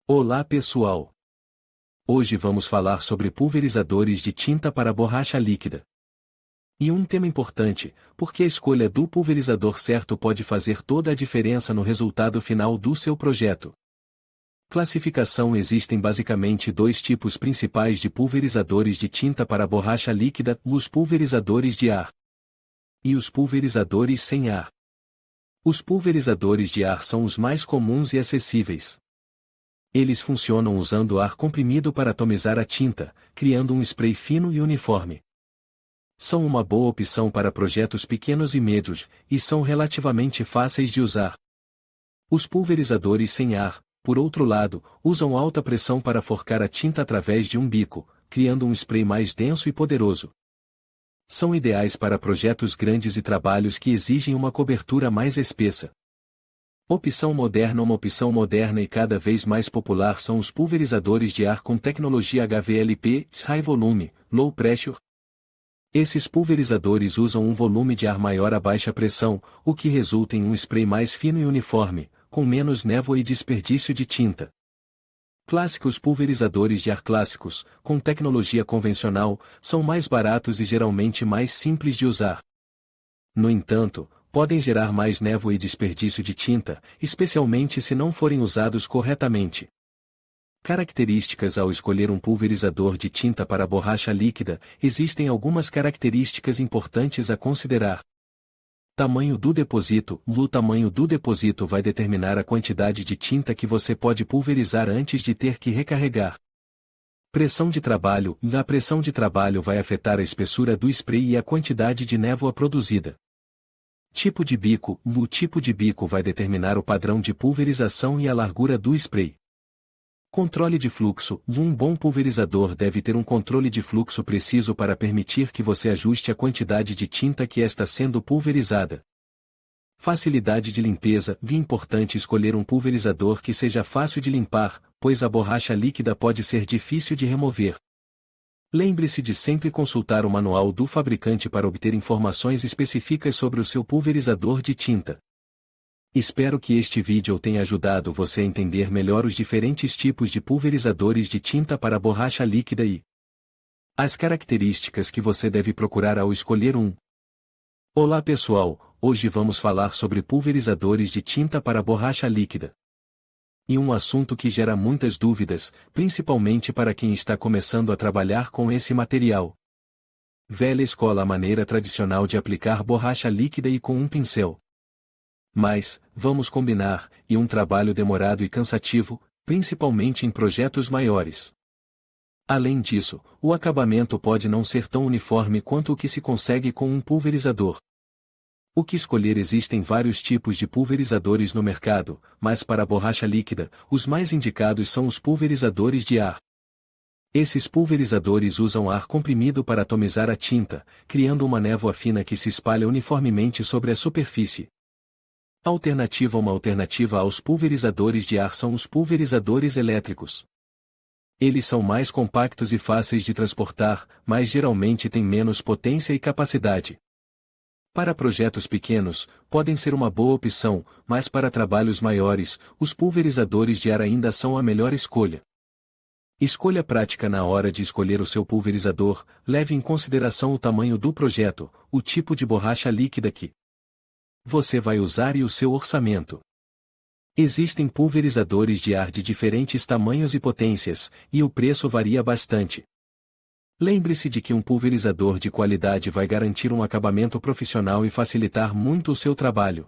Olá pessoal! Hoje vamos falar sobre pulverizadores de tinta para borracha líquida. E um tema importante, porque a escolha do pulverizador certo pode fazer toda a diferença no resultado final do seu projeto. Classificação: existem basicamente dois tipos principais de pulverizadores de tinta para borracha líquida: os pulverizadores de ar e os pulverizadores sem ar. Os pulverizadores de ar são os mais comuns e acessíveis. Eles funcionam usando ar comprimido para atomizar a tinta, criando um spray fino e uniforme. São uma boa opção para projetos pequenos e médios, e são relativamente fáceis de usar. Os pulverizadores sem ar, por outro lado, usam alta pressão para forcar a tinta através de um bico, criando um spray mais denso e poderoso. São ideais para projetos grandes e trabalhos que exigem uma cobertura mais espessa. Opção moderna: uma opção moderna e cada vez mais popular são os pulverizadores de ar com tecnologia HVLP, High Volume, Low Pressure. Esses pulverizadores usam um volume de ar maior a baixa pressão, o que resulta em um spray mais fino e uniforme, com menos névoa e desperdício de tinta. Clássicos: pulverizadores de ar clássicos, com tecnologia convencional, são mais baratos e geralmente mais simples de usar. No entanto, podem gerar mais névoa e desperdício de tinta, especialmente se não forem usados corretamente. Características: ao escolher um pulverizador de tinta para borracha líquida, existem algumas características importantes a considerar. Tamanho do depósito: o tamanho do depósito vai determinar a quantidade de tinta que você pode pulverizar antes de ter que recarregar. Pressão de trabalho: a pressão de trabalho vai afetar a espessura do spray e a quantidade de névoa produzida. Tipo de bico: o tipo de bico vai determinar o padrão de pulverização e a largura do spray. Controle de fluxo: um bom pulverizador deve ter um controle de fluxo preciso para permitir que você ajuste a quantidade de tinta que está sendo pulverizada. Facilidade de limpeza: é importante escolher um pulverizador que seja fácil de limpar, pois a borracha líquida pode ser difícil de remover. Lembre-se de sempre consultar o manual do fabricante para obter informações específicas sobre o seu pulverizador de tinta. Espero que este vídeo tenha ajudado você a entender melhor os diferentes tipos de pulverizadores de tinta para borracha líquida e as características que você deve procurar ao escolher um. Olá pessoal, hoje vamos falar sobre pulverizadores de tinta para borracha líquida. E um assunto que gera muitas dúvidas, principalmente para quem está começando a trabalhar com esse material. Velha escola: a maneira tradicional de aplicar borracha líquida e com um pincel. Mas, vamos combinar, e um trabalho demorado e cansativo, principalmente em projetos maiores. Além disso, o acabamento pode não ser tão uniforme quanto o que se consegue com um pulverizador. O que escolher? Existem vários tipos de pulverizadores no mercado, mas para a borracha líquida, os mais indicados são os pulverizadores de ar. Esses pulverizadores usam ar comprimido para atomizar a tinta, criando uma névoa fina que se espalha uniformemente sobre a superfície. Alternativa: uma alternativa aos pulverizadores de ar são os pulverizadores elétricos. Eles são mais compactos e fáceis de transportar, mas geralmente têm menos potência e capacidade. Para projetos pequenos, podem ser uma boa opção, mas para trabalhos maiores, os pulverizadores de ar ainda são a melhor escolha. Escolha prática: na hora de escolher o seu pulverizador, leve em consideração o tamanho do projeto, o tipo de borracha líquida que você vai usar e o seu orçamento. Existem pulverizadores de ar de diferentes tamanhos e potências, e o preço varia bastante. Lembre-se de que um pulverizador de qualidade vai garantir um acabamento profissional e facilitar muito o seu trabalho.